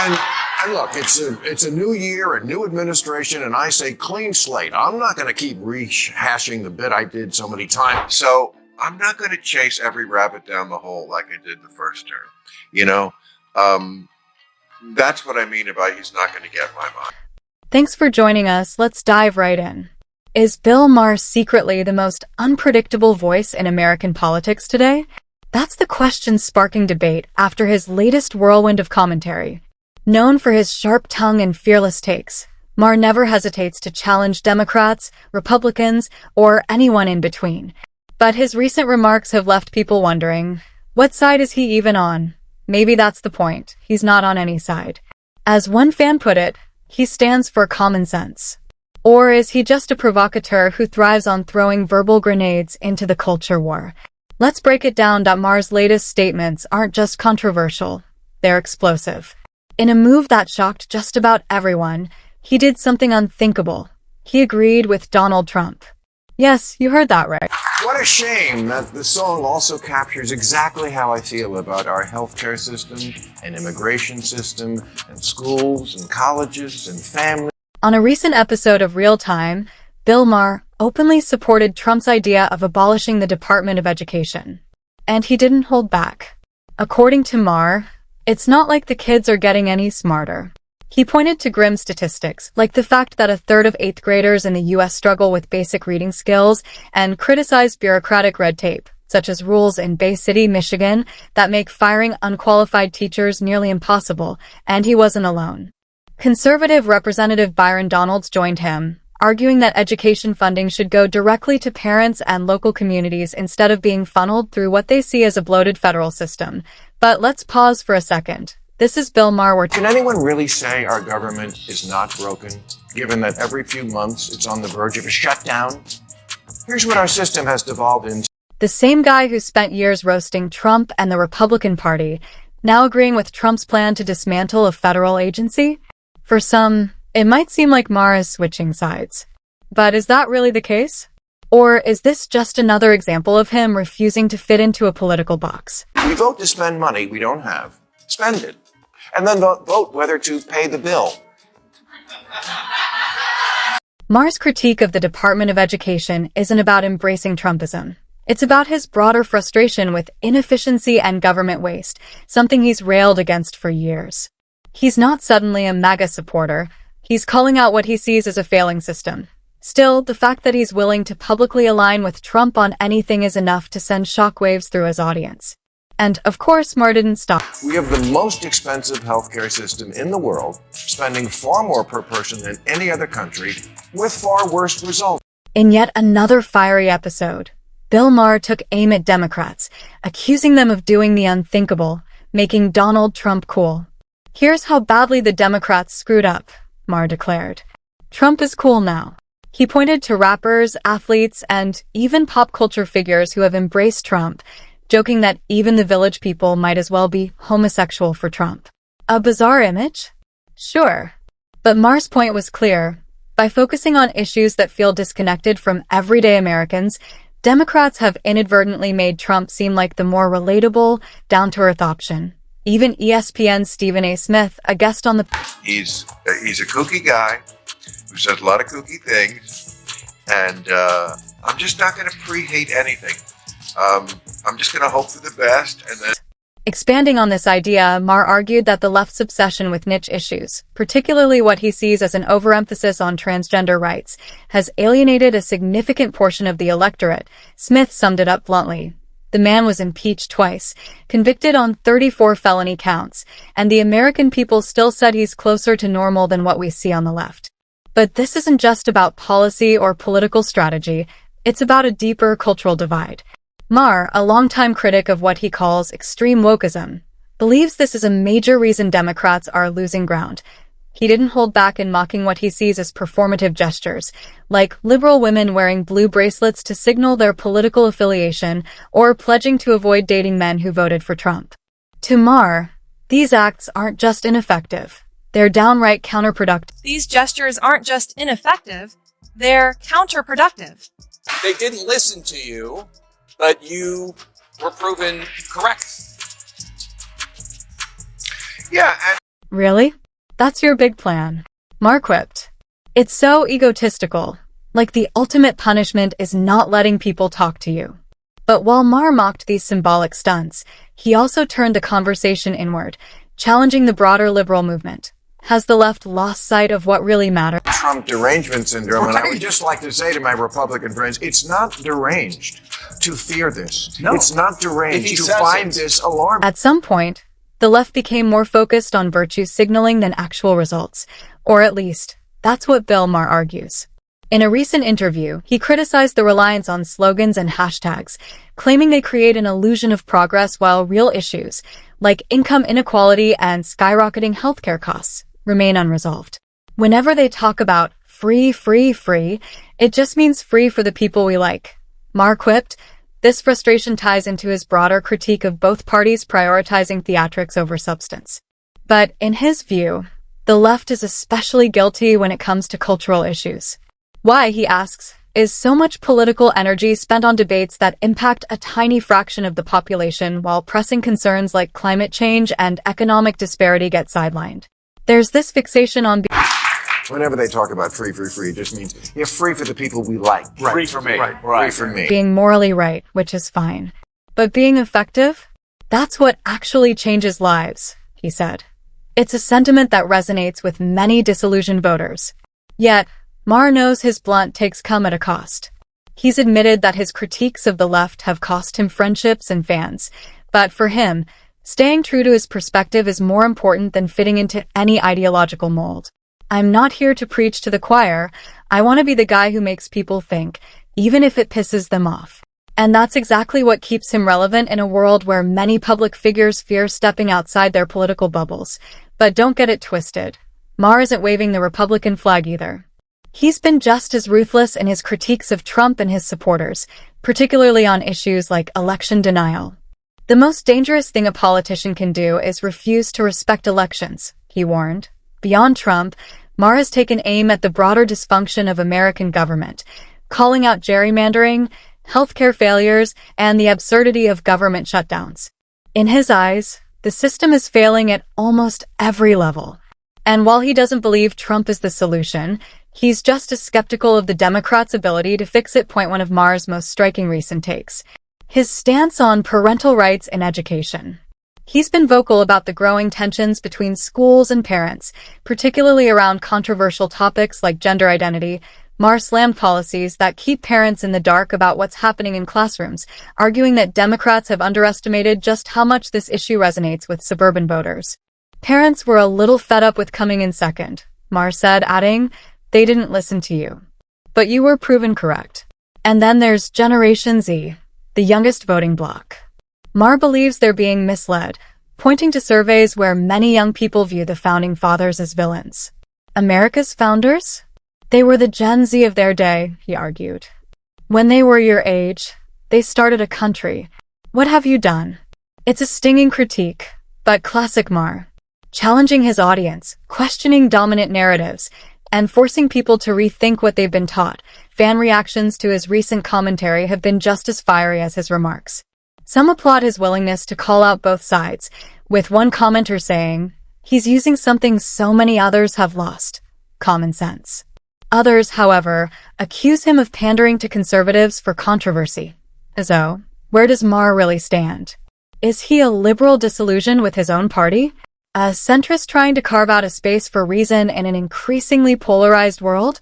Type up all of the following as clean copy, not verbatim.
And look, it's a new year, a new administration, and I say clean slate. I'm not going to keep rehashing the bit I did so many times. So I'm not going to chase every rabbit down the hole like I did the first term. You know, that's what I mean about he's not going to get my mind. Thanks for joining us. Let's dive right in. Is Bill Maher secretly the most unpredictable voice in American politics today? That's the question sparking debate after his latest whirlwind of commentary. Known for his sharp tongue and fearless takes, Maher never hesitates to challenge Democrats, Republicans, or anyone in between. But his recent remarks have left people wondering, what side is he even on? Maybe that's the point. He's not on any side. As one fan put it, he stands for common sense. Or is he just a provocateur who thrives on throwing verbal grenades into the culture war? Let's break it down. Maher's latest statements aren't just controversial, they're explosive. In a move that shocked just about everyone, he did something unthinkable. He agreed with Donald Trump. Yes, you heard that right. What a shame that the song also captures exactly how I feel about our healthcare system and immigration system and schools and colleges and families. On a recent episode of Real Time, Bill Maher openly supported Trump's idea of abolishing the Department of Education. And he didn't hold back. According to Maher, it's not like the kids are getting any smarter. He pointed to grim statistics, like the fact that a third of 8th graders in the U.S. struggle with basic reading skills, and criticized bureaucratic red tape, such as rules in Bay City, Michigan, that make firing unqualified teachers nearly impossible, and he wasn't alone. Conservative Representative Byron Donalds joined him, arguing that education funding should go directly to parents and local communities instead of being funneled through what they see as a bloated federal system. But let's pause for a second. This is Bill Maher. Can anyone really say our government is not broken, given that every few months it's on the verge of a shutdown? Here's what our system has devolved into. The same guy who spent years roasting Trump and the Republican Party, now agreeing with Trump's plan to dismantle a federal agency? For some, it might seem like Maher is switching sides. But is that really the case? Or is this just another example of him refusing to fit into a political box? We vote to spend money we don't have. Spend it. And then vote whether to pay the bill. Maher's critique of the Department of Education isn't about embracing Trumpism. It's about his broader frustration with inefficiency and government waste, something he's railed against for years. He's not suddenly a MAGA supporter. He's calling out what he sees as a failing system. Still, the fact that he's willing to publicly align with Trump on anything is enough to send shockwaves through his audience. And, of course, Maher didn't stop. We have the most expensive healthcare system in the world, spending far more per person than any other country, with far worse results. In yet another fiery episode, Bill Maher took aim at Democrats, accusing them of doing the unthinkable, making Donald Trump cool. Here's how badly the Democrats screwed up, Maher declared. Trump is cool now. He pointed to rappers, athletes, and even pop culture figures who have embraced Trump, joking that even the Village People might as well be homosexual for Trump. A bizarre image? Sure. But Maher's point was clear. By focusing on issues that feel disconnected from everyday Americans, Democrats have inadvertently made Trump seem like the more relatable, down-to-earth option. Even ESPN's Stephen A. Smith, a guest on the... He's a kooky guy who says a lot of kooky things, and I'm just not going to pre-hate anything. I'm just going to hope for the best, and then... Expanding on this idea, Maher argued that the left's obsession with niche issues, particularly what he sees as an overemphasis on transgender rights, has alienated a significant portion of the electorate. Smith summed it up bluntly. The man was impeached twice, convicted on 34 felony counts, and the American people still said he's closer to normal than what we see on the left. But this isn't just about policy or political strategy, it's about a deeper cultural divide. Maher, a longtime critic of what he calls extreme wokeism, believes this is a major reason Democrats are losing ground. He didn't hold back in mocking what he sees as performative gestures, like liberal women wearing blue bracelets to signal their political affiliation or pledging to avoid dating men who voted for Trump. To Maher, these acts aren't just ineffective, they're downright counterproductive. These gestures aren't just ineffective, they're counterproductive. They didn't listen to you, but you were proven correct. Yeah, and Really? That's your big plan? Maher quipped. It's so egotistical. Like the ultimate punishment is not letting people talk to you. But while Maher mocked these symbolic stunts, he also turned the conversation inward, challenging the broader liberal movement. Has the left lost sight of what really matters? Trump derangement syndrome, and I Right. would just like to say to my Republican friends, it's not deranged to fear this. No. It's not If he deranged to says find it. this alarming. At some point, the left became more focused on virtue signaling than actual results, or at least, that's what Bill Maher argues. In a recent interview, he criticized the reliance on slogans and hashtags, claiming they create an illusion of progress while real issues, like income inequality and skyrocketing healthcare costs, remain unresolved. Whenever they talk about free, free, free, it just means free for the people we like. Maher quipped. This frustration ties into his broader critique of both parties prioritizing theatrics over substance. But in his view, the left is especially guilty when it comes to cultural issues. Why, he asks, is so much political energy spent on debates that impact a tiny fraction of the population while pressing concerns like climate change and economic disparity get sidelined? There's this fixation on Whenever they talk about free, free, free, it just means you're free for the people we like. Right. Free for me. Right. Right. Free for me. being morally right, which is fine. But being effective? That's what actually changes lives, he said. It's a sentiment that resonates with many disillusioned voters. Yet, Maher knows his blunt takes come at a cost. He's admitted that his critiques of the left have cost him friendships and fans, but for him, staying true to his perspective is more important than fitting into any ideological mold. I'm not here to preach to the choir. I want to be the guy who makes people think, even if it pisses them off. And that's exactly what keeps him relevant in a world where many public figures fear stepping outside their political bubbles. But don't get it twisted. Maher isn't waving the Republican flag either. He's been just as ruthless in his critiques of Trump and his supporters, particularly on issues like election denial. The most dangerous thing a politician can do is refuse to respect elections, he warned. Beyond Trump, Maher has taken aim at the broader dysfunction of American government, calling out gerrymandering, healthcare failures, and the absurdity of government shutdowns. In his eyes, the system is failing at almost every level. And while he doesn't believe Trump is the solution, he's just as skeptical of the Democrats' ability to fix it. One of Maher's most striking recent takes: his stance on parental rights in education. He's been vocal about the growing tensions between schools and parents, particularly around controversial topics like gender identity. Maher slammed policies that keep parents in the dark about what's happening in classrooms, arguing that Democrats have underestimated just how much this issue resonates with suburban voters. Parents were a little fed up with coming in second, Maher said, adding, they didn't listen to you. But you were proven correct. And then there's Generation Z, the youngest voting bloc. Maher believes they're being misled, pointing to surveys where many young people view the founding fathers as villains. America's founders? They were the Gen Z of their day, he argued. When they were your age, they started a country. What have you done? It's a stinging critique, but classic Maher. Challenging his audience, questioning dominant narratives, and forcing people to rethink what they've been taught. Fan reactions to his recent commentary have been just as fiery as his remarks. Some applaud his willingness to call out both sides, with one commenter saying, he's using something so many others have lost: common sense. Others, however, accuse him of pandering to conservatives for controversy. So, where does Maher really stand? Is he a liberal disillusioned with his own party? A centrist trying to carve out a space for reason in an increasingly polarized world?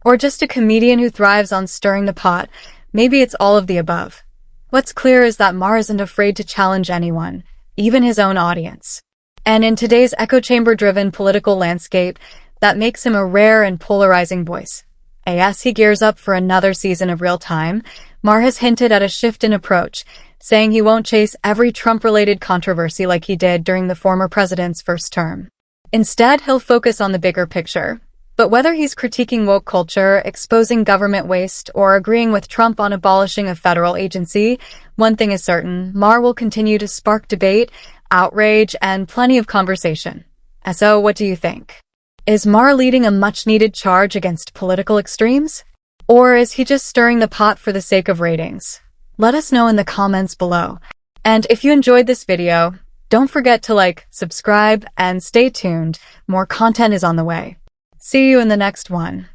Or just a comedian who thrives on stirring the pot? Maybe it's all of the above. What's clear is that Maher isn't afraid to challenge anyone, even his own audience. And in today's echo chamber-driven political landscape, that makes him a rare and polarizing voice. As he gears up for another season of Real Time, Maher has hinted at a shift in approach, saying he won't chase every Trump-related controversy like he did during the former president's first term. Instead, he'll focus on the bigger picture. But whether he's critiquing woke culture, exposing government waste, or agreeing with Trump on abolishing a federal agency, one thing is certain: Maher will continue to spark debate, outrage, and plenty of conversation. So, what do you think? Is Maher leading a much-needed charge against political extremes? Or is he just stirring the pot for the sake of ratings? Let us know in the comments below. And if you enjoyed this video, Don't forget to like, subscribe, and stay tuned. More content is on the way. See you in the next one.